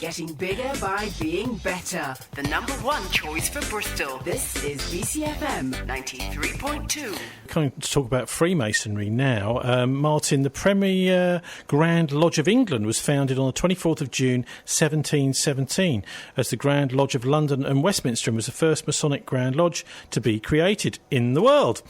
Getting bigger by being better. The number one choice for Bristol. This is BCFM 93.2. Coming to talk about Freemasonry now. Martin, the Premier Grand Lodge of England was founded on the 24th of June 1717 as the Grand Lodge of London and Westminster, and was the first Masonic Grand Lodge to be created in the world.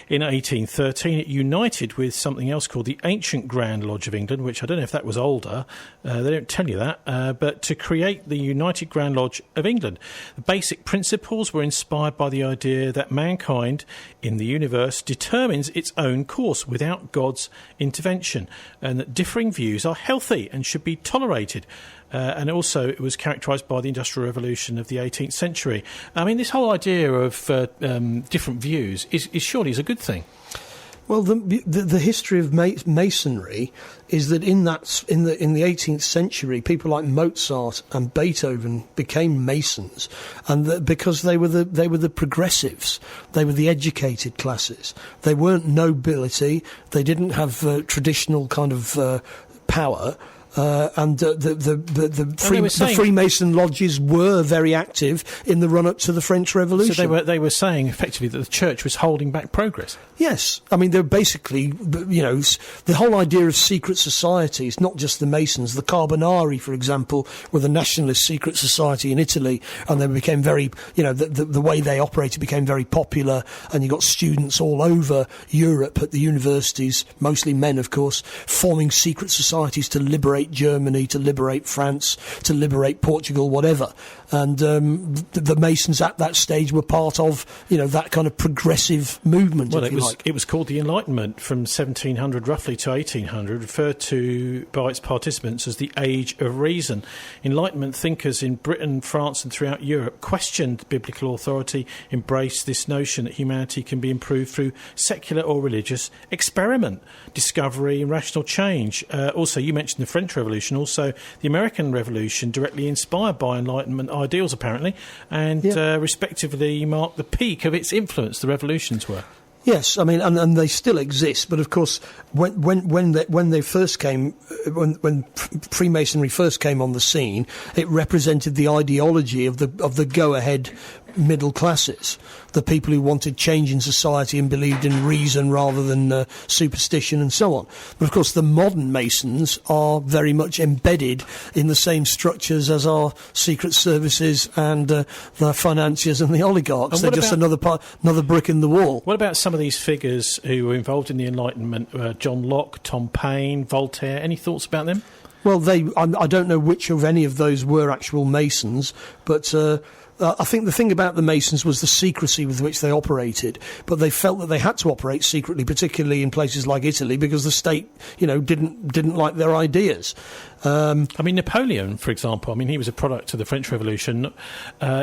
In 1813 it united with something else called the Ancient Grand Lodge of England, which I don't know if that was older, they don't tell you that, but to create the United Grand Lodge of England. The basic principles were inspired by the idea that mankind in the universe determines its own course without God's intervention, and that differing views are healthy and should be tolerated. And also it was characterised by the Industrial Revolution of the 18th century. I mean, this whole idea of different views is surely a good thing. Well, the history of Masonry is that in the 18th century, people like Mozart and Beethoven became Masons, and because they were the progressives, they were the educated classes. They weren't nobility. They didn't have traditional kind of power. And the Freemason lodges were very active in the run-up to the French Revolution. So they were saying effectively that the church was holding back progress. Yes, I mean they're basically, the whole idea of secret societies, not just the Masons. The Carbonari, for example, were the nationalist secret society in Italy, and they became very, the way they operated became very popular, and you got students all over Europe at the universities, mostly men, of course, forming secret societies to liberate Germany, to liberate France, to liberate Portugal, whatever. And the Masons at that stage were part of, that kind of progressive movement. Well, it was called the Enlightenment from 1700 roughly to 1800, referred to by its participants as the Age of Reason. Enlightenment thinkers in Britain, France and throughout Europe questioned biblical authority, embraced this notion that humanity can be improved through secular or religious experiment, discovery and rational change. Also, you mentioned the French Revolution, also the American Revolution, directly inspired by Enlightenment ideals apparently, and respectively marked the peak of its influence, the revolutions were. Yes, I mean, and they still exist. But of course, when they first came, when Freemasonry first came on the scene, it represented the ideology of the go-ahead middle classes, the people who wanted change in society and believed in reason rather than superstition and so on. But of course, the modern Masons are very much embedded in the same structures as our secret services and the financiers and the oligarchs. And they're just another brick in the wall. What about some of these figures who were involved in the Enlightenment? John Locke, Tom Paine, Voltaire. Any thoughts about them? Well, I don't know which of any of those were actual Masons, but I think the thing about the Masons was the secrecy with which they operated, but they felt that they had to operate secretly, particularly in places like Italy, because the state, didn't like their ideas. I mean, Napoleon, for example, he was a product of the French Revolution.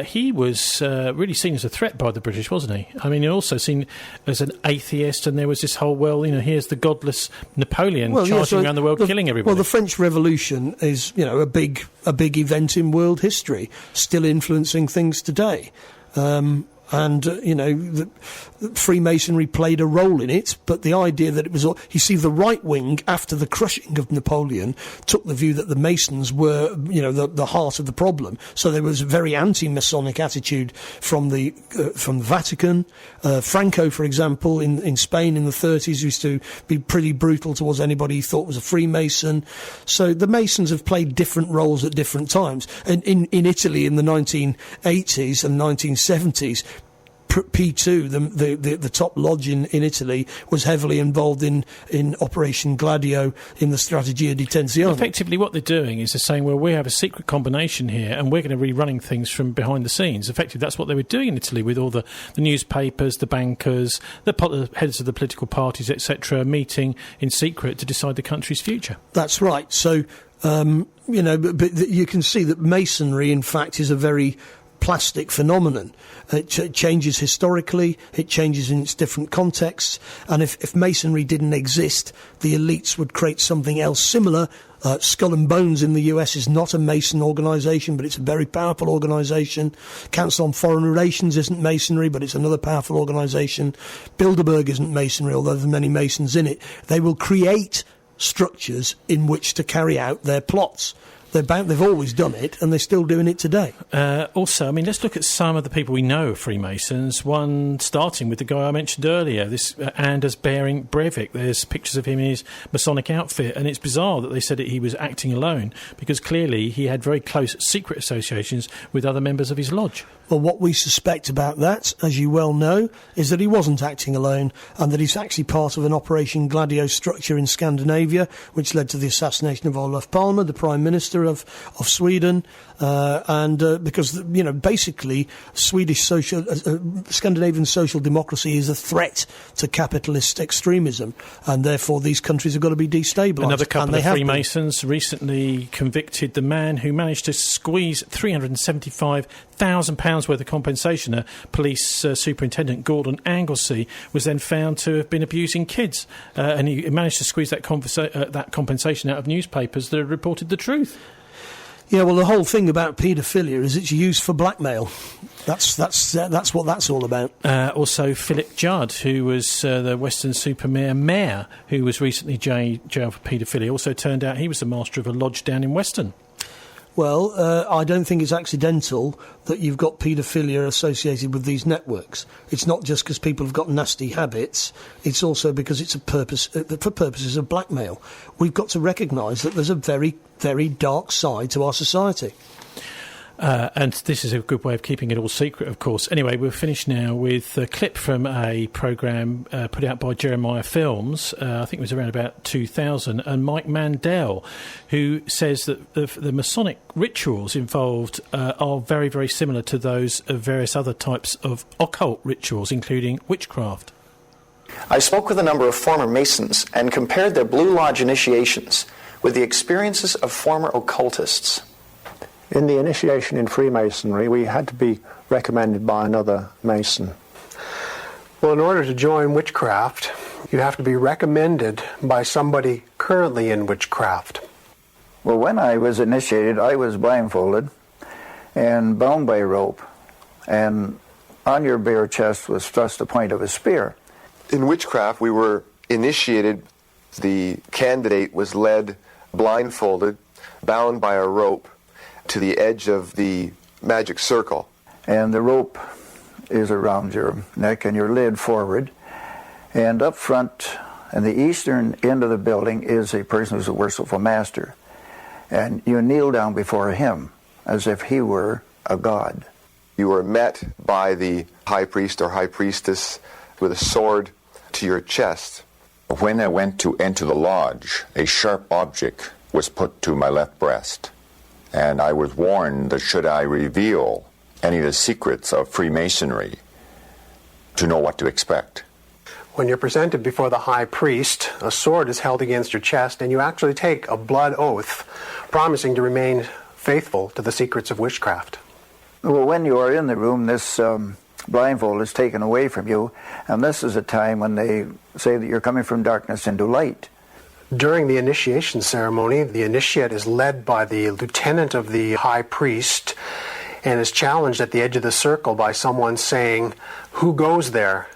He was really seen as a threat by the British, wasn't he? I mean, he also seen as an atheist, and there was this whole, here's the godless Napoleon charging around the world, killing everybody. Well, the French Revolution is, a big event in world history, still influencing things today. The Freemasonry played a role in it, but the idea that it was... the right wing, after the crushing of Napoleon, took the view that the Masons were, the heart of the problem. So there was a very anti-Masonic attitude from the Vatican. Franco, for example, in Spain in the 30s, used to be pretty brutal towards anybody he thought was a Freemason. So the Masons have played different roles at different times. And in Italy in the 1980s and 1970s, P2, the top lodge in Italy, was heavily involved in Operation Gladio in the Strategia di Tensione. Effectively, what they're doing is they're saying, well, we have a secret combination here, and we're going to be running things from behind the scenes. Effectively, that's what they were doing in Italy with all the newspapers, the bankers, the heads of the political parties, etc., meeting in secret to decide the country's future. That's right. So, but you can see that Masonry, in fact, is a very plastic phenomenon. It changes historically, it changes in its different contexts, and if Masonry didn't exist, the elites would create something else similar. Skull and Bones in the US is not a Mason organisation, but it's a very powerful organisation. Council on Foreign Relations isn't Masonry, but it's another powerful organisation. Bilderberg isn't Masonry, although there are many Masons in it. They will create structures in which to carry out their plots. They've always done it, and they're still doing it today. Also, I mean, let's look at some of the people we know of Freemasons. One starting with the guy I mentioned earlier, this Anders Bering Breivik. There's pictures of him in his Masonic outfit, and it's bizarre that they said that he was acting alone, because clearly he had very close secret associations with other members of his lodge. Well, what we suspect about that, as you well know, is that he wasn't acting alone, and that he's actually part of an Operation Gladio structure in Scandinavia, which led to the assassination of Olof Palme, the Prime Minister of Sweden, because, you know, basically Scandinavian social democracy is a threat to capitalist extremism, and therefore these countries have got to be destabilised. Another couple of Freemasons recently convicted the man who managed to squeeze £375,000 worth of compensation. A police superintendent, Gordon Anglesey, was then found to have been abusing kids, and he managed to squeeze that compensation out of newspapers that reported the truth. Yeah, well, the whole thing about paedophilia is it's used for blackmail. That's what that's all about. Also, Philip Judd, who was the Weston-super-Mare mayor, who was recently jailed for paedophilia, also turned out he was the master of a lodge down in Weston. Well, I don't think it's accidental that you've got paedophilia associated with these networks. It's not just because people have got nasty habits. It's also because it's for purposes of blackmail. We've got to recognise that there's a very, very dark side to our society. And this is a good way of keeping it all secret, of course. Anyway, we'll finish now with a clip from a programme put out by Jeremiah Films, I think it was around about 2000, and Mike Mandel, who says that the Masonic rituals involved are very, very similar to those of various other types of occult rituals, including witchcraft. I spoke with a number of former Masons and compared their Blue Lodge initiations with the experiences of former occultists. In the initiation in Freemasonry, we had to be recommended by another Mason. Well, in order to join witchcraft, you have to be recommended by somebody currently in witchcraft. Well, when I was initiated, I was blindfolded and bound by rope, and on your bare chest was thrust the point of a spear. In witchcraft, we were initiated. The candidate was led blindfolded, bound by a rope, to the edge of the magic circle. And the rope is around your neck and you're led forward. And up front, in the eastern end of the building, is a person who's a worshipful master. And you kneel down before him as if he were a god. You were met by the high priest or high priestess with a sword to your chest. When I went to enter the lodge, a sharp object was put to my left breast. And I was warned that should I reveal any of the secrets of Freemasonry, to know what to expect. When you're presented before the high priest, a sword is held against your chest, and you actually take a blood oath, promising to remain faithful to the secrets of witchcraft. Well, when you are in the room, this blindfold is taken away from you, and this is a time when they say that you're coming from darkness into light. During the initiation ceremony, the initiate is led by the lieutenant of the high priest and is challenged at the edge of the circle by someone saying, "Who goes there?"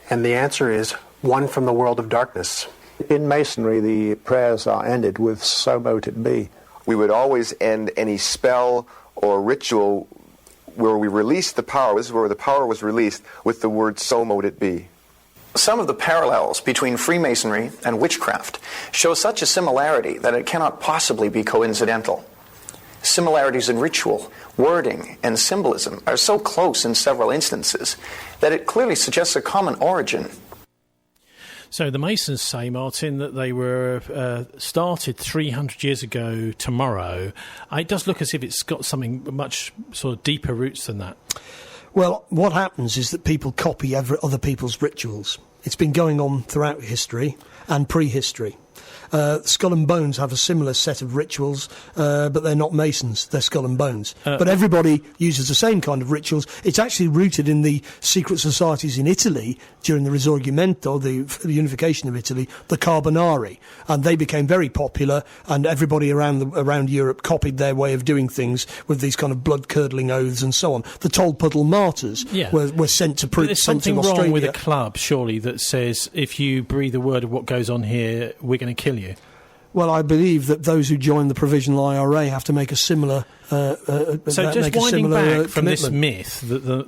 And the answer is, "One from the world of darkness." In Masonry, the prayers are ended with "So mote it be." We would always end any spell or ritual where we released the power, this is where the power was released, with the word "So mote it be." Some of the parallels between Freemasonry and witchcraft show such a similarity that it cannot possibly be coincidental. Similarities in ritual, wording, and symbolism are so close in several instances that it clearly suggests a common origin. So the Masons say, Martin, that they were started 300 years ago tomorrow. It does look as if it's got something much sort of deeper roots than that. Well, what happens is that people copy other people's rituals. It's been going on throughout history and prehistory. Skull and Bones have a similar set of rituals, but they're not Masons, they're Skull and Bones. But everybody uses the same kind of rituals. It's actually rooted in the secret societies in Italy during the Risorgimento, the unification of Italy, the Carbonari. And they became very popular, and everybody around Europe copied their way of doing things with these kind of blood-curdling oaths and so on. The Tolpuddle Martyrs were sent to prison. There's something wrong with a club, surely, that says, if you breathe a word of what goes on here, we're going to kill you. Well, I believe that those who join the Provisional IRA have to make a similar. So just winding back from this commitment. myth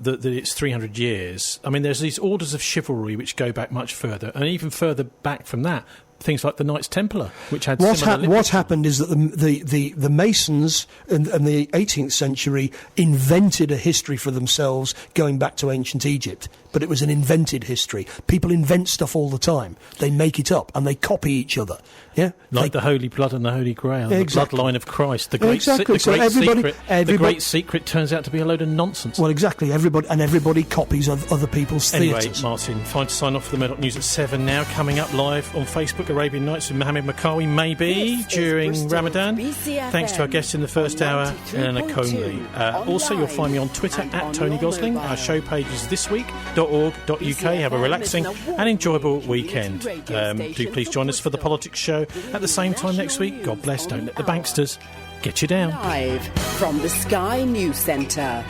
that it's 300 years. I mean, there's these orders of chivalry which go back much further, and even further back from that. Things like the Knights Templar, which had what happened is that the Masons in the 18th century invented a history for themselves going back to ancient Egypt, but it was an invented history. People invent stuff all the time. They make it up and they copy each other. Yeah, like the Holy Blood and the Holy Grail, exactly. The bloodline of Christ, the great exactly. secret. The great secret turns out to be a load of nonsense. Well, exactly. Everybody copies other people's theatres. Anyway, Martin, fine to sign off for the Murdoch News at 7 now. Coming up live on Facebook, Arabian Nights with Mohammed Makawi, maybe during Ramadan. Thanks to our guests in the first hour, Eleanor Comley. Also, you'll find me on Twitter at Tony Gosling. Our show page is thisweek.org.uk. Have a relaxing and enjoyable weekend. Do please join us for the Politics Show at the same time next week. God bless. Don't let the banksters get you down. Live from the Sky News Centre.